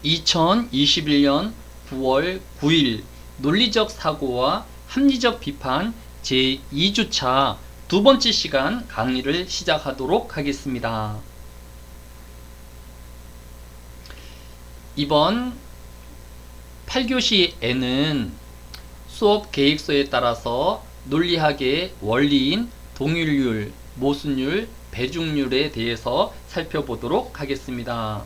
2021년 9월 9일 논리적 사고와 합리적 비판 제2주차 두 번째 시간 강의를 시작하도록 하겠습니다. 이번 8교시에는 수업 계획서에 따라서 논리학의 원리인 동일률, 모순율, 배중률에 대해서 살펴보도록 하겠습니다.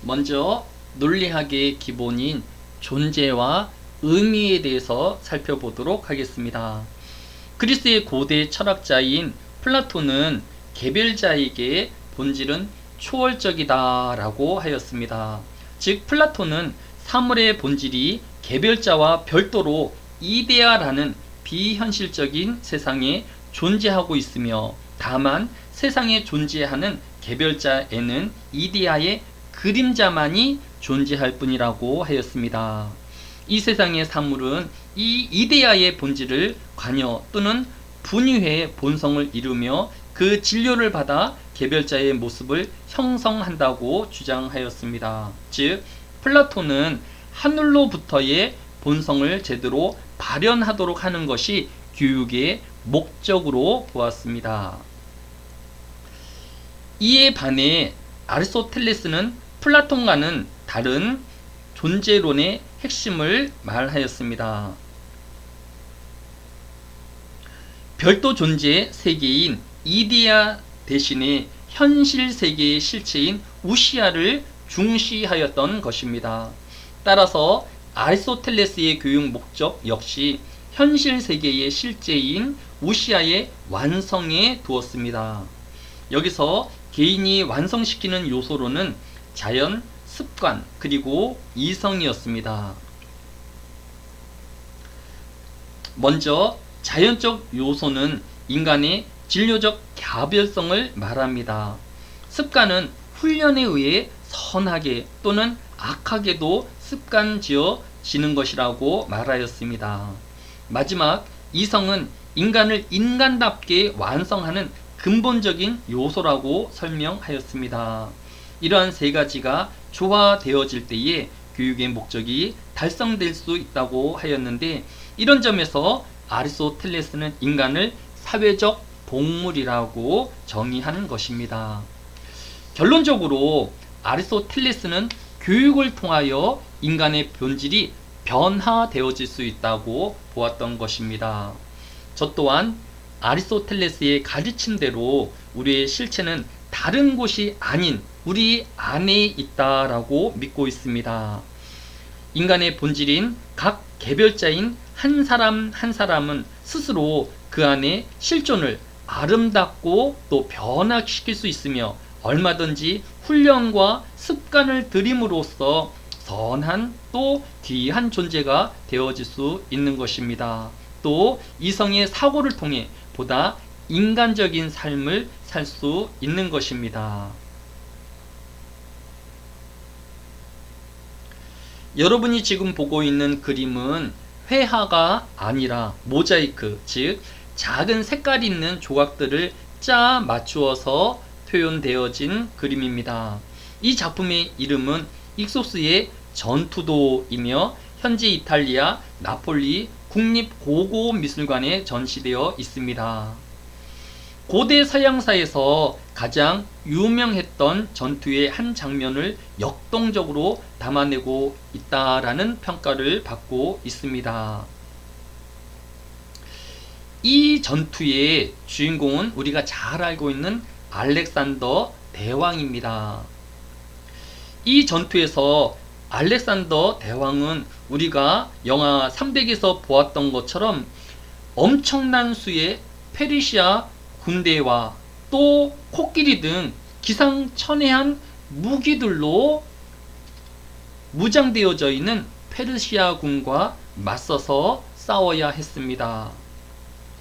먼저 논리학의 기본인 존재와 의미에 대해서 살펴보도록 하겠습니다. 그리스의 고대 철학자인 플라톤은 개별자에게 본질은 초월적이다 라고 하였습니다. 즉 플라톤은 사물의 본질이 개별자와 별도로 이데아라는 비현실적인 세상에 존재하고 있으며 다만 세상에 존재하는 개별자에는 이데아의 그림자만이 존재할 뿐이라고 하였습니다. 이 세상의 사물은 이 이데아의 본질을 관여 또는 분유해 본성을 이루며 그 진료를 받아 개별자의 모습을 형성한다고 주장하였습니다. 즉 플라톤은 하늘로부터의 본성을 제대로 발현하도록 하는 것이 교육의 목적으로 보았습니다. 이에 반해 아리스토텔레스는 플라톤과는 다른 존재론의 핵심을 말하였습니다. 별도 존재 세계인 이데아 대신에 현실 세계의 실체인 우시아를 중시하였던 것입니다. 따라서 아리스토텔레스의 교육 목적 역시 현실 세계의 실제인 우시아의 완성에 두었습니다. 여기서 개인이 완성시키는 요소로는 자연, 습관, 그리고 이성이었습니다. 먼저 자연적 요소는 인간의 진료적 개별성을 말합니다. 습관은 훈련에 의해 선하게 또는 악하게도 습관지어지는 것이라고 말하였습니다. 마지막 이성은 인간을 인간답게 완성하는 근본적인 요소라고 설명하였습니다. 이러한 세 가지가 조화되어질 때에 교육의 목적이 달성될 수 있다고 하였는데, 이런 점에서 아리스토텔레스는 인간을 사회적 동물이라고 정의하는 것입니다. 결론적으로 아리스토텔레스는 교육을 통하여 인간의 본질이 변화되어질 수 있다고 보았던 것입니다. 저 또한 아리스토텔레스의 가르침대로 우리의 실체는 다른 곳이 아닌 우리 안에 있다라고 믿고 있습니다. 인간의 본질인 각 개별자인 한 사람 한 사람은 스스로 그 안에 실존을 아름답고 또 변화시킬 수 있으며 얼마든지 훈련과 습관을 들임으로써 선한 또 귀한 존재가 되어질 수 있는 것입니다. 또 이성의 사고를 통해 보다 인간적인 삶을 살 수 있는 것입니다. 여러분이 지금 보고 있는 그림은 회화가 아니라 모자이크, 즉 작은 색깔이 있는 조각들을 짜 맞추어서 표현되어진 그림입니다. 이 작품의 이름은 익소스의 전투도이며 현재 이탈리아 나폴리 국립고고미술관에 전시되어 있습니다. 고대 서양사에서 가장 유명했던 전투의 한 장면을 역동적으로 담아내고 있다라는 평가를 받고 있습니다. 이 전투의 주인공은 우리가 잘 알고 있는 알렉산더 대왕입니다. 이 전투에서 알렉산더 대왕은 우리가 영화 300에서 보았던 것처럼 엄청난 수의 페르시아 군대와 또 코끼리 등 기상천외한 무기들로 무장되어져 있는 페르시아군과 맞서서 싸워야 했습니다.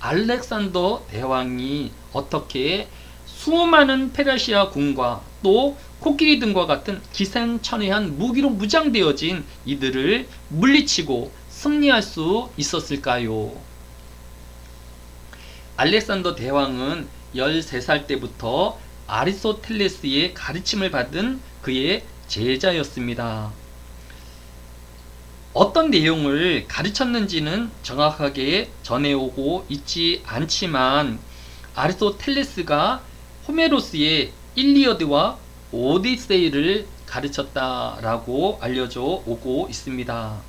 알렉산더 대왕이 어떻게 수많은 페르시아군과 또 코끼리 등과 같은 기생천외한 무기로 무장되어진 이들을 물리치고 승리할 수 있었을까요? 알렉산더 대왕은 13살 때부터 아리스토텔레스의 가르침을 받은 그의 제자였습니다. 어떤 내용을 가르쳤는지는 정확하게 전해오고 있지 않지만 아리스토텔레스가 호메로스의 일리어드와 오디세이를 가르쳤다라고 알려져 오고 있습니다.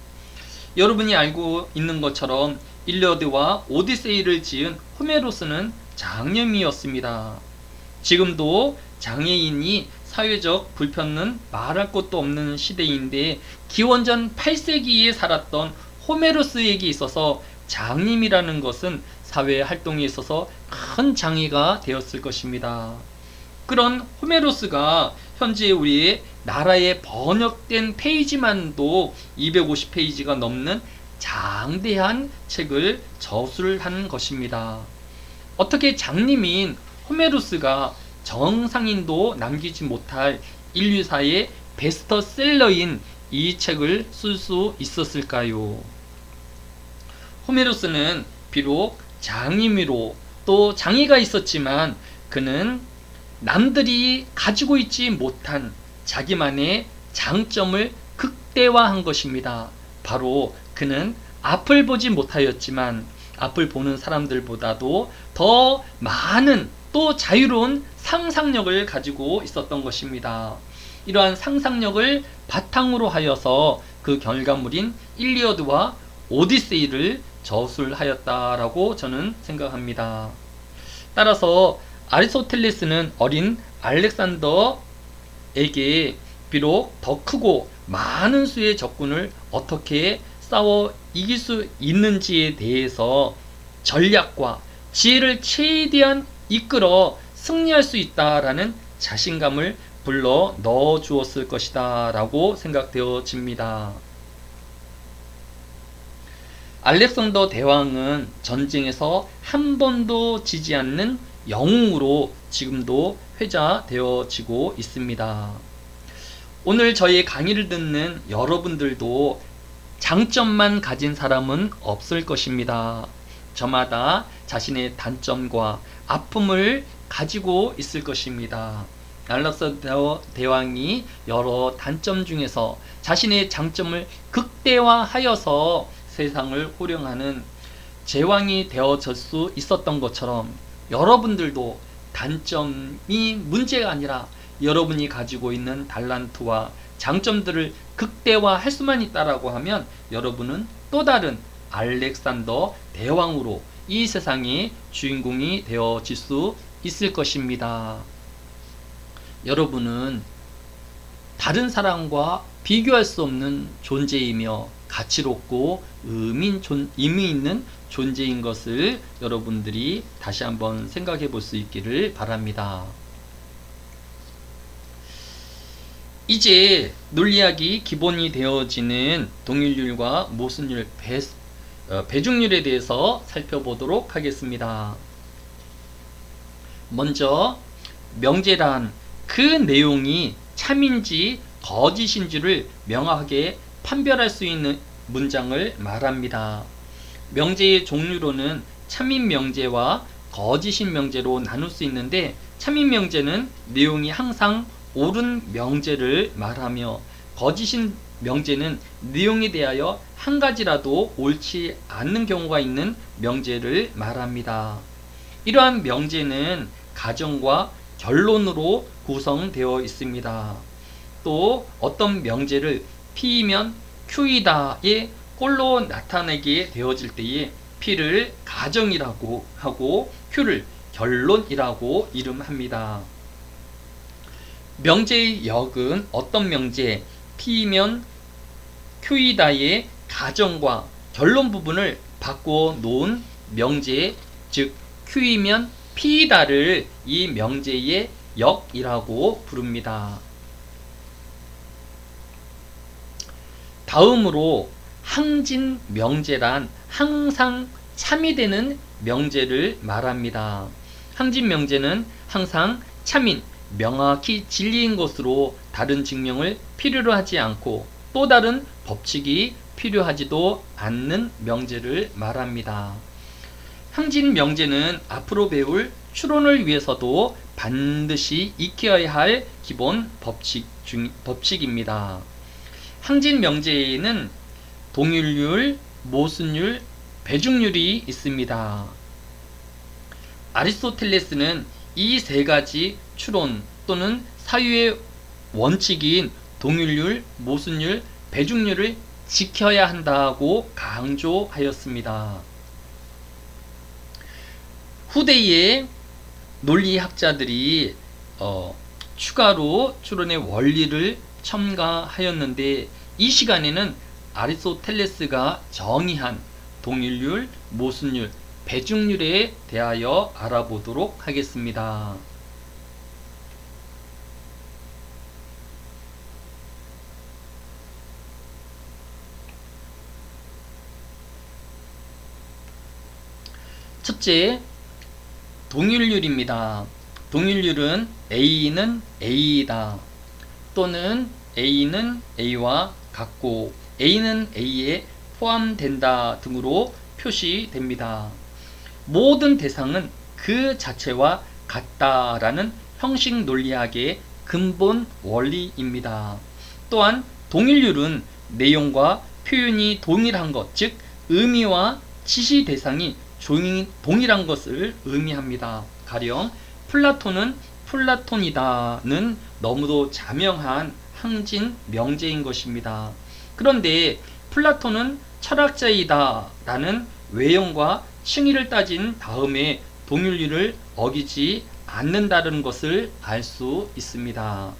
여러분이 알고 있는 것처럼 일리어드와 오디세이를 지은 호메로스는 장염이었습니다. 지금도 장애인이 사회적 불편은 말할 것도 없는 시대인데 기원전 8세기에 살았던 호메로스에게 있어서 장님이라는 것은 사회 활동에 있어서 큰 장애가 되었을 것입니다. 그런 호메로스가 현재 우리의 나라에 번역된 페이지만도 250페이지가 넘는 장대한 책을 저술한 것입니다. 어떻게 장님인 호메로스가 정상인도 남기지 못할 인류사의 베스트셀러인 이 책을 쓸 수 있었을까요? 호메로스는 비록 장님으로 또 장애가 있었지만 그는 남들이 가지고 있지 못한 자기만의 장점을 극대화한 것입니다. 바로 그는 앞을 보지 못하였지만 앞을 보는 사람들보다도 더 많은 또 자유로운 상상력을 가지고 있었던 것입니다. 이러한 상상력을 바탕으로 하여서 그 결과물인 일리어드와 오디세이를 저술하였다라고 저는 생각합니다. 따라서 아리스토텔레스는 어린 알렉산더에게 비록 더 크고 많은 수의 적군을 어떻게 싸워 이길 수 있는지에 대해서 전략과 지혜를 최대한 이끌어 승리할 수 있다라는 자신감을 불러 넣어 주었을 것이다 라고 생각되어집니다. 알렉산더 대왕은 전쟁에서 한 번도 지지 않는 영웅으로 지금도 회자되어지고 있습니다. 오늘 저의 강의를 듣는 여러분들도 장점만 가진 사람은 없을 것입니다. 저마다 자신의 단점과 아픔을 가지고 있을 것입니다. 알렉산더 대왕이 여러 단점 중에서 자신의 장점을 극대화하여서 세상을 호령하는 제왕이 되어질 수 있었던 것처럼 여러분들도 단점이 문제가 아니라 여러분이 가지고 있는 달란트와 장점들을 극대화할 수만 있다라고 하면 여러분은 또 다른 알렉산더 대왕으로 이 세상의 주인공이 되어질 수 있을 것입니다. 여러분은 다른 사람과 비교할 수 없는 존재이며 가치롭고 의미 있는 존재인 것을 여러분들이 다시 한번 생각해 볼 수 있기를 바랍니다. 이제 논리학이 기본이 되어지는 동일률과 모순율, 배중률에 대해서 살펴보도록 하겠습니다. 먼저 명제란 그 내용이 참인지 거짓인지를 명확하게 판별할 수 있는 문장을 말합니다. 명제의 종류로는 참인 명제와 거짓인 명제로 나눌 수 있는데 참인 명제는 내용이 항상 옳은 명제를 말하며 거짓인 명제는 내용에 대하여 한 가지라도 옳지 않는 경우가 있는 명제를 말합니다. 이러한 명제는 가정과 결론으로 구성되어 있습니다. 또 어떤 명제를 P이면 Q이다의 꼴로 나타내게 되어질 때에 P를 가정이라고 하고 Q를 결론이라고 이름합니다. 명제의 역은 어떤 명제 P이면 Q이다의 가정과 결론 부분을 바꾸어 놓은 명제, 즉 Q이면 P이다를 이 명제의 역이라고 부릅니다. 다음으로 항진 명제란 항상 참이 되는 명제를 말합니다. 항진 명제는 항상 참인, 명확히 진리인 것으로 다른 증명을 필요로 하지 않고 또 다른 법칙이 필요하지도 않는 명제를 말합니다. 항진 명제는 앞으로 배울 추론을 위해서도 반드시 익혀야 할 기본 법칙입니다. 항진 명제에는 동일률, 모순율, 배중률이 있습니다. 아리스토텔레스는 이 세 가지 추론 또는 사유의 원칙인 동일률, 모순율, 배중률을 지켜야 한다고 강조하였습니다. 후대의 논리학자들이 추가로 추론의 원리를 첨가하였는데, 이 시간에는 아리스토텔레스가 정의한 동일률, 모순율, 배중률에 대하여 알아보도록 하겠습니다. 첫째, 동일률입니다. 동일률은 A는 A이다, 또는 A는 A와 같고 A는 A에 포함된다 등으로 표시됩니다. 모든 대상은 그 자체와 같다라는 형식 논리학의 근본 원리입니다. 또한 동일률은 내용과 표현이 동일한 것, 즉 의미와 지시 대상이 동일한 것을 의미합니다. 가령 플라톤은 플라톤이다는 너무도 자명한 항진 명제인 것입니다. 그런데 플라톤은 철학자이다 라는 외형과 칭의를 따진 다음에 동일률을 어기지 않는다는 것을 알 수 있습니다.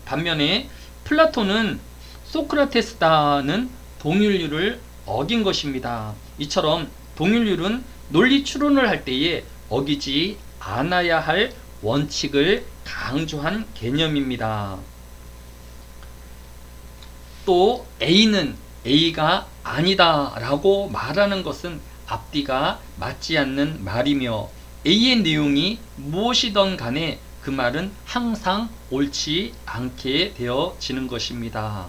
반면에 플라톤은 소크라테스다는 동일률을 어긴 것입니다. 이처럼 동일률은 논리 추론을 할 때에 어기지 않아야 할 원칙을 강조한 개념입니다. 또 A는 A가 아니다 라고 말하는 것은 앞뒤가 맞지 않는 말이며, A의 내용이 무엇이든 간에 그 말은 항상 옳지 않게 되어지는 것입니다.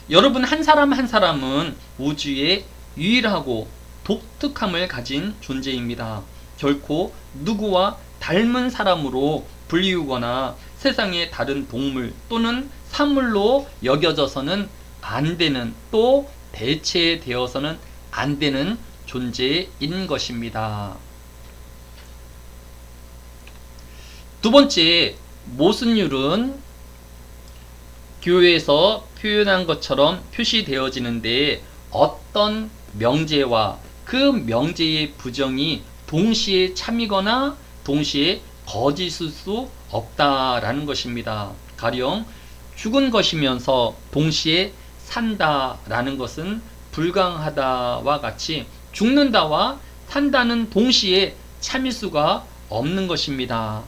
여러분, 한 사람 한 사람은 우주의 유일하고 독특함을 가진 존재입니다. 결코 누구와 닮은 사람으로 불리우거나 세상의 다른 동물 또는 사물로 여겨져서는 안 되는, 또 대체되어서는 안 되는 존재인 것입니다. 두 번째, 모순율은 교회에서 표현한 것처럼 표시되어지는데, 어떤 명제와 그 명제의 부정이 동시에 참이거나 동시에 거짓일 수 없다라는 것입니다. 가령 죽은 것이면서 동시에 산다라는 것은 불가능하다와 같이 죽는다와 산다는 동시에 참일 수가 없는 것입니다.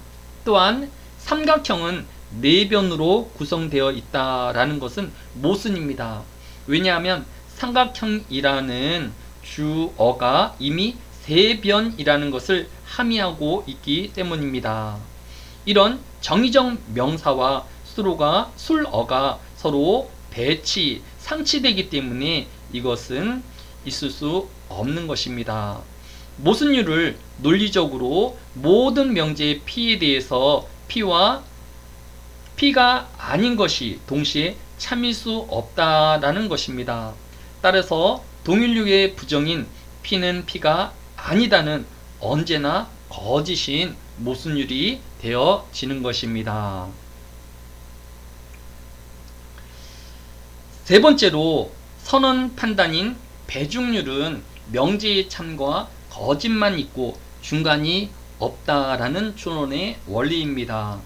또한 삼각형은 네 변으로 구성되어 있다라는 것은 모순입니다. 왜냐하면 삼각형이라는 주어가 이미 세 변이라는 것을 함의하고 있기 때문입니다. 이런 정의적 명사와 술어가 서로 배치, 상치되기 때문에 이것은 있을 수 없는 것입니다. 모순율을 논리적으로 모든 명제의 P에 대해서 P가 아닌 것이 동시에 참일 수 없다라는 것입니다. 따라서 동일률의 부정인 P는 P가 아니다는 언제나 거짓인 모순율이 되어지는 것입니다. 세 번째로, 선언 판단인 배중률은 명제의 참과 거짓만 있고 중간이 없다라는 추론의 원리입니다.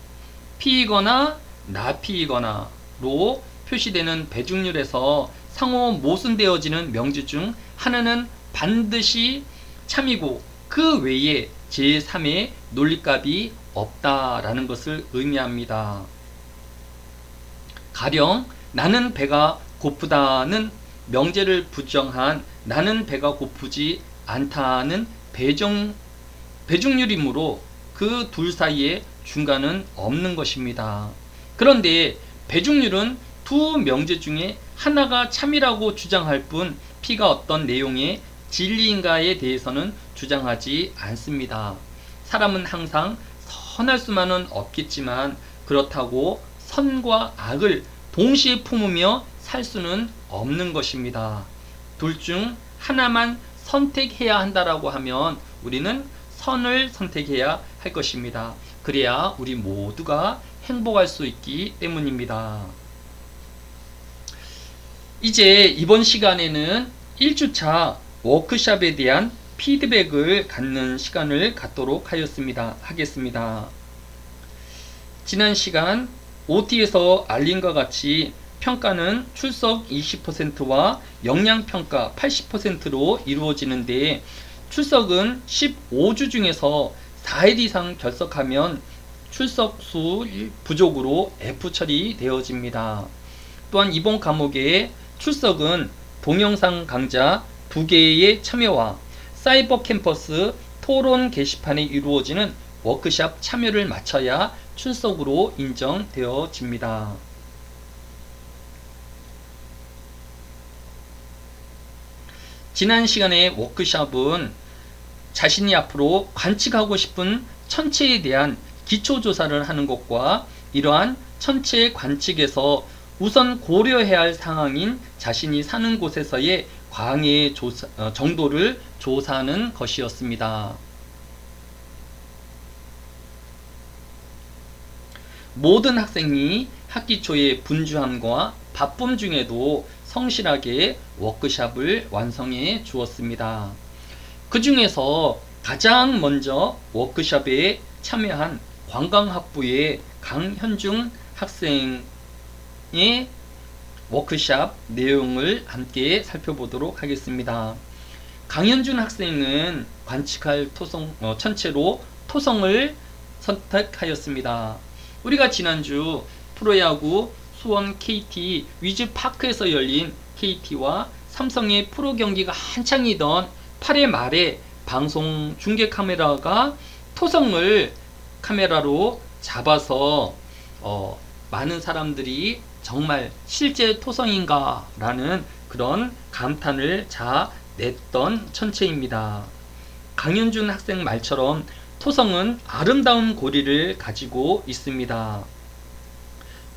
P이거나 나P이거나로 표시되는 배중률에서 상호 모순되어지는 명제 중 하나는 반드시 참이고 그 외에 제3의 논리값이 없다라는 것을 의미합니다. 가령 나는 배가 고프다는 명제를 부정한 나는 배가 고프지 않다는 배중률이므로 그 둘 사이에 중간은 없는 것입니다. 그런데 배중률은 두 명제 중에 하나가 참이라고 주장할 뿐 P가 어떤 내용의 진리인가에 대해서는 주장하지 않습니다. 사람은 항상 선할 수만은 없겠지만 그렇다고 선과 악을 동시에 품으며 살 수는 없는 것입니다. 둘 중 하나만 선택해야 한다라고 하면 우리는 선을 선택해야 할 것입니다. 그래야 우리 모두가 행복할 수 있기 때문입니다. 이제 이번 시간에는 1주차 워크숍에 대한 피드백을 갖는 시간을 갖도록 하겠습니다. 지난 시간 OT에서 알린 것 같이 평가는 출석 20%와 역량평가 80%로 이루어지는데 출석은 15주 중에서 4일 이상 결석하면 출석수 부족으로 F 처리되어집니다. 또한 이번 과목의 출석은 동영상 강좌 2개의 참여와 사이버 캠퍼스 토론 게시판에 이루어지는 워크숍 참여를 마쳐야 출석으로 인정되어집니다. 지난 시간의 워크숍은 자신이 앞으로 관측하고 싶은 천체에 대한 기초조사를 하는 것과 이러한 천체 관측에서 우선 고려해야 할 상황인 자신이 사는 곳에서의 광해의 정도를 조사하는 것이었습니다. 모든 학생이 학기 초에 분주함과 바쁨 중에도 성실하게 워크숍을 완성해 주었습니다. 그 중에서 가장 먼저 워크숍에 참여한 관광학부의 강현중 학생의 워크숍 내용을 함께 살펴보도록 하겠습니다. 강현준 학생은 관측할 천체로 토성을 선택하였습니다. 우리가 지난주 프로야구 수원 KT 위즈파크에서 열린 KT와 삼성의 프로 경기가 한창이던 8회 말에 방송 중계 카메라가 토성을 카메라로 잡아서 많은 사람들이 정말 실제 토성인가 라는 그런 감탄을 자냈던 천체입니다. 강현준 학생 말처럼 토성은 아름다운 고리를 가지고 있습니다.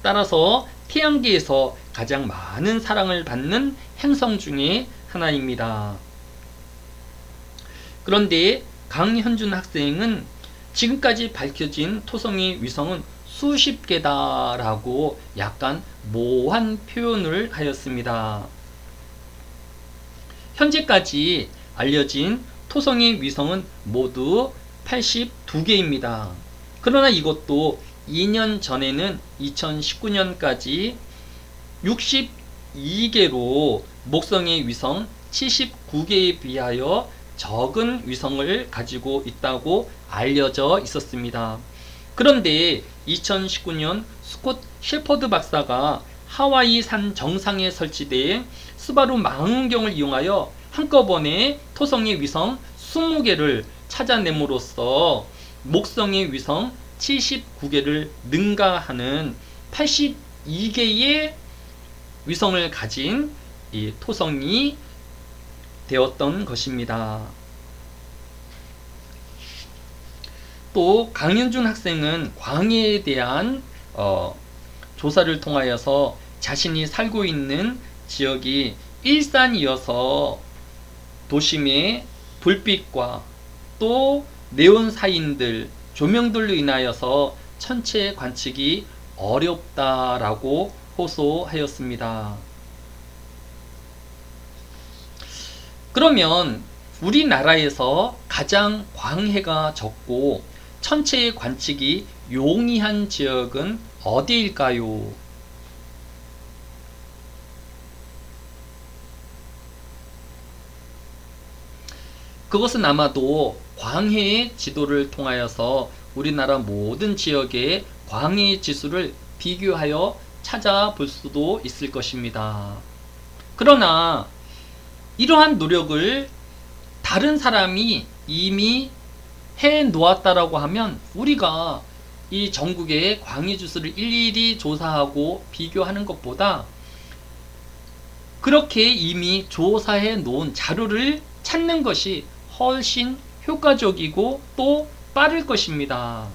따라서 태양계에서 가장 많은 사랑을 받는 행성 중에 하나입니다. 그런데 강현준 학생은 지금까지 밝혀진 토성의 위성은 수십 개다라고 약간 모호한 표현을 하였습니다. 현재까지 알려진 토성의 위성은 모두 82개입니다. 그러나 이것도 2년 전에는 2019년까지 62개로 목성의 위성 79개에 비하여 적은 위성을 가지고 있다고 알려져 있었습니다. 그런데 2019년 스콧 셰퍼드 박사가 하와이 산 정상에 설치된 스바루 망원경을 이용하여 한꺼번에 토성의 위성 20개를 찾아냄으로써 목성의 위성 79개를 능가하는 82개의 위성을 가진 이 토성이 되었던 것입니다. 또 강현준 학생은 광해에 대한 조사를 통하여서 자신이 살고 있는 지역이 일산이어서 도심의 불빛과 또 네온 사인들, 조명들로 인하여서 천체 관측이 어렵다라고 호소하였습니다. 그러면 우리나라에서 가장 광해가 적고 천체의 관측이 용이한 지역은 어디일까요? 그것은 아마도 광해의 지도를 통하여서 우리나라 모든 지역의 광해의 지수를 비교하여 찾아볼 수도 있을 것입니다. 그러나 이러한 노력을 다른 사람이 이미 해 놓았다라고 하면 우리가 이 전국의 광해 지수를 일일이 조사하고 비교하는 것보다 그렇게 이미 조사해 놓은 자료를 찾는 것이 훨씬 효과적이고 또 빠를 것입니다.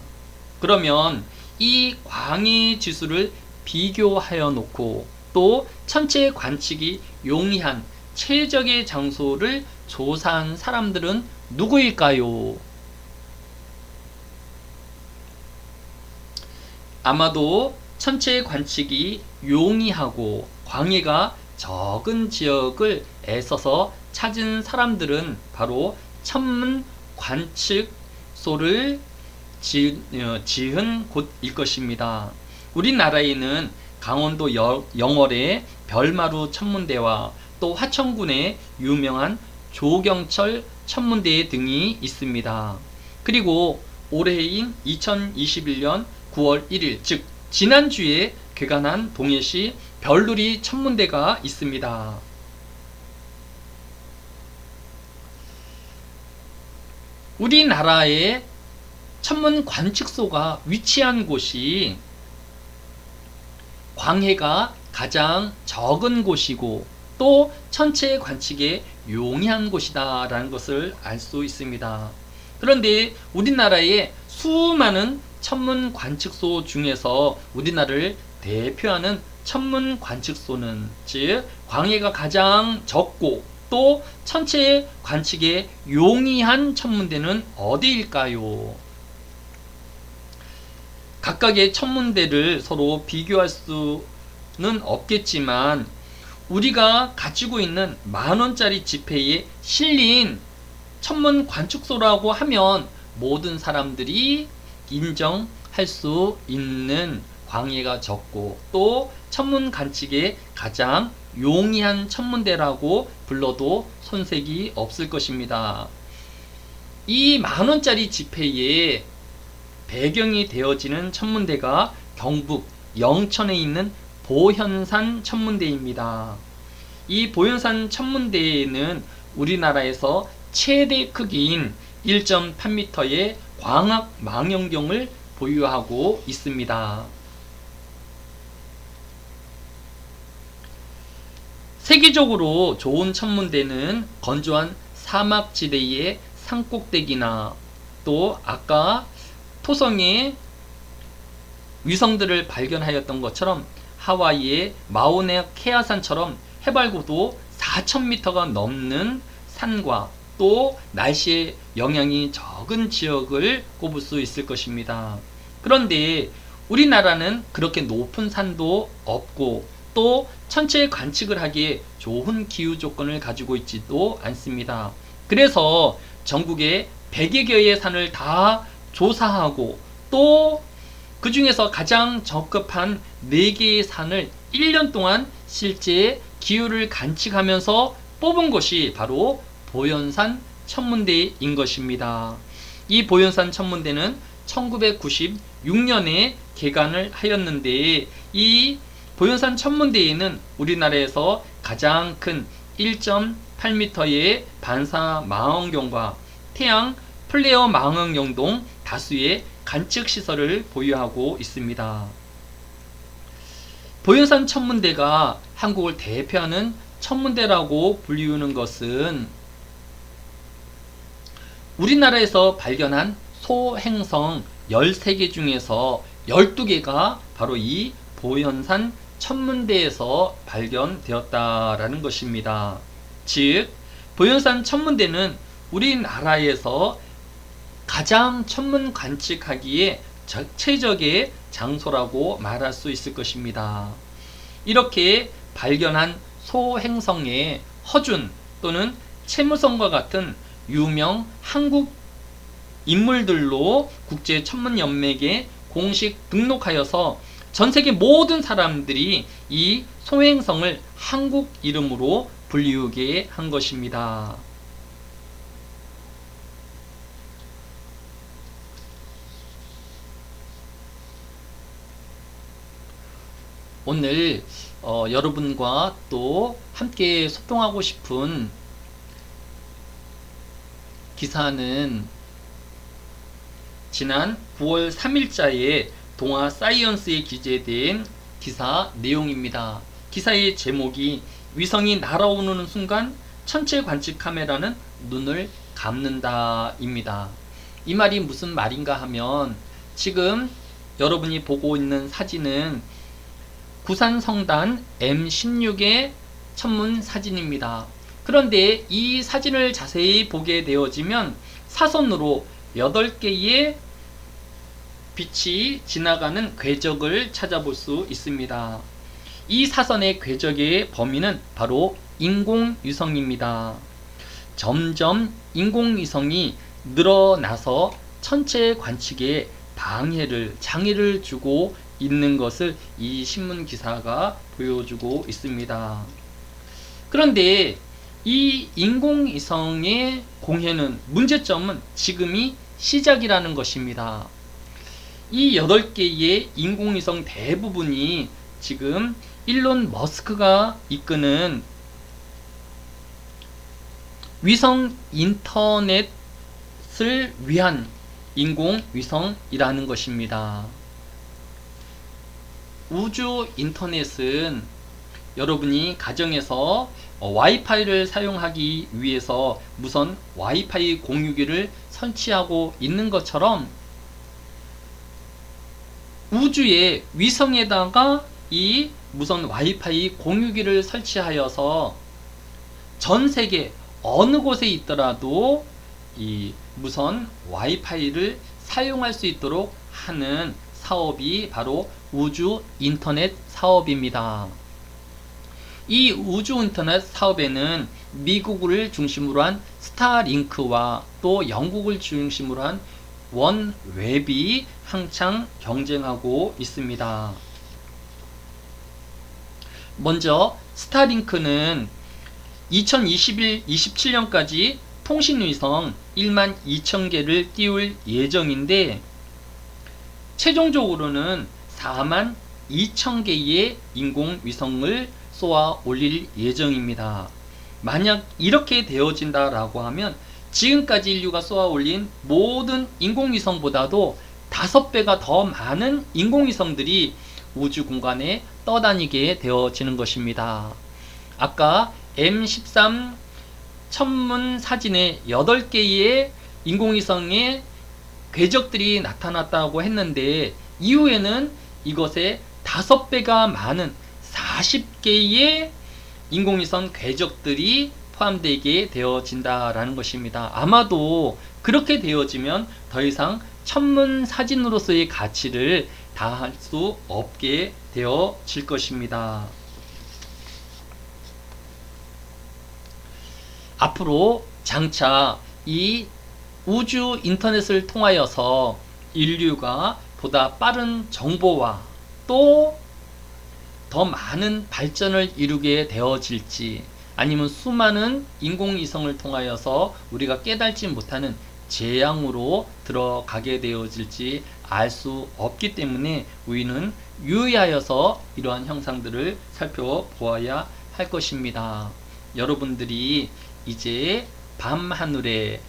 그러면 이 광해 지수를 비교하여 놓고 또 천체 관측이 용이한 최적의 장소를 조사한 사람들은 누구일까요? 아마도 천체 관측이 용이하고 광해가 적은 지역을 애써서 찾은 사람들은 바로 천문 관측소를 지은 곳일 것입니다. 우리나라에는 강원도 영월의 별마루 천문대와 또 화천군의 유명한 조경철 천문대 등이 있습니다. 그리고 올해인 2021년 9월 1일 즉 지난주에 개관한 동해시 별누리 천문대가 있습니다. 우리나라의 천문 관측소가 위치한 곳이 광해가 가장 적은 곳이고 또 천체 관측에 용이한 곳이다 라는 것을 알 수 있습니다. 그런데 우리나라의 수많은 천문 관측소 중에서 우리나라를 대표하는 천문 관측소는 즉 광해가 가장 적고 또 천체 관측에 용이한 천문대는 어디일까요? 각각의 천문대를 서로 비교할 수는 없겠지만 우리가 가지고 있는 만원짜리 지폐에 실린 천문 관측소라고 하면 모든 사람들이 인정할 수 있는 광해가 적고 또 천문 관측에 가장 용이한 천문대라고 불러도 손색이 없을 것입니다. 이 만원짜리 지폐에 배경이 되어지는 천문대가 경북 영천에 있는 보현산 천문대입니다. 이 보현산 천문대에는 우리나라에서 최대 크기인 1.8m의 광학 망원경을 보유하고 있습니다. 세계적으로 좋은 천문대는 건조한 사막지대의 산꼭대기나 또 아까 토성에 위성들을 발견하였던 것처럼 하와이의 마우나 케아산처럼 해발고도 4,000m가 넘는 산과 또 날씨의 영향이 적은 지역을 꼽을 수 있을 것입니다. 그런데 우리나라는 그렇게 높은 산도 없고 또 천체 관측을 하기에 좋은 기후 조건을 가지고 있지도 않습니다. 그래서 전국에 100여 개의 산을 다 조사하고 또 그 중에서 가장 적합한 4개의 산을 1년 동안 실제 기후를 관측하면서 뽑은 것이 바로 보현산 천문대인 것입니다. 이 보현산 천문대는 1996년에 개관을 하였는데 이 보현산 천문대에는 우리나라에서 가장 큰 1.8m의 반사 망원경과 태양 플레어 망원경 등 다수의 관측 시설을 보유하고 있습니다. 보현산 천문대가 한국을 대표하는 천문대라고 불리우는 것은 우리나라에서 발견한 소행성 13개 중에서 12개가 바로 이 보현산 천문대에서 발견되었다라는 것입니다. 즉 보현산 천문대는 우리나라에서 가장 천문 관측하기에 최적의 장소라고 말할 수 있을 것입니다. 이렇게 발견한 소행성의 허준 또는 채무성과 같은 유명 한국 인물들로 국제천문연맹에 공식 등록하여서 전세계 모든 사람들이 이 소행성을 한국 이름으로 불리우게 한 것입니다. 오늘 여러분과 또 함께 소통하고 싶은 기사는 지난 9월 3일자에 동아사이언스에 기재된 기사 내용입니다. 기사의 제목이 위성이 날아오는 순간 천체 관측 카메라는 눈을 감는다 입니다. 이 말이 무슨 말인가 하면 지금 여러분이 보고 있는 사진은 구산성단 M16의 천문 사진입니다. 그런데 이 사진을 자세히 보게 되어지면 사선으로 8개의 빛이 지나가는 궤적을 찾아볼 수 있습니다. 이 사선의 궤적의 범위는 바로 인공위성입니다. 점점 인공위성이 늘어나서 천체 관측에 장애를 주고 있는 것을 이 신문 기사가 보여주고 있습니다. 그런데 이 인공위성의 공해는 문제점은 지금이 시작이라는 것입니다. 이 8개의 인공위성 대부분이 지금 일론 머스크가 이끄는 위성 인터넷을 위한 인공위성이라는 것입니다. 우주 인터넷은 여러분이 가정에서 와이파이를 사용하기 위해서 무선 와이파이 공유기를 설치하고 있는 것처럼 우주의 위성에다가 이 무선 와이파이 공유기를 설치하여서 전 세계 어느 곳에 있더라도 이 무선 와이파이를 사용할 수 있도록 하는 사업이 바로 우주 인터넷 사업입니다. 이 우주 인터넷 사업에는 미국을 중심으로 한 스타링크와 또 영국을 중심으로 한 원웹이 한창 경쟁하고 있습니다. 먼저 스타링크는 2027년까지 통신위성 1만 2천 개를 띄울 예정인데 최종적으로는 4만 2천 개의 인공위성을 쏘아 올릴 예정입니다. 만약 이렇게 되어진다라고 하면 지금까지 인류가 쏘아 올린 모든 인공위성보다도 5배가 더 많은 인공위성들이 우주 공간에 떠다니게 되어지는 것입니다. 아까 M13 천문 사진에 8개의 인공위성의 궤적들이 나타났다고 했는데 이후에는 이것에 5배가 많은 40개의 인공위성 궤적들이 포함되게 되어진다라는 것입니다. 아마도 그렇게 되어지면 더 이상 천문 사진으로서의 가치를 다할 수 없게 되어질 것입니다. 앞으로 장차 이 우주 인터넷을 통하여서 인류가 보다 빠른 정보와 또 더 많은 발전을 이루게 되어질지 아니면 수많은 인공위성을 통하여서 우리가 깨달지 못하는 재앙으로 들어가게 되어질지 알 수 없기 때문에 우리는 유의하여서 이러한 형상들을 살펴보아야 할 것입니다. 여러분들이 이제 밤하늘에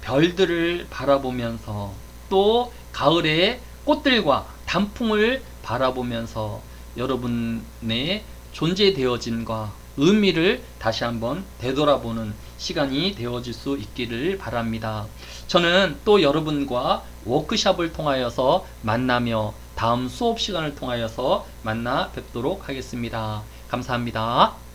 별들을 바라보면서 또 가을의 꽃들과 단풍을 바라보면서 여러분의 존재되어짐과 의미를 다시 한번 되돌아보는 시간이 되어질 수 있기를 바랍니다. 저는 또 여러분과 워크숍을 통하여서 만나며 다음 수업 시간을 통하여서 만나 뵙도록 하겠습니다. 감사합니다.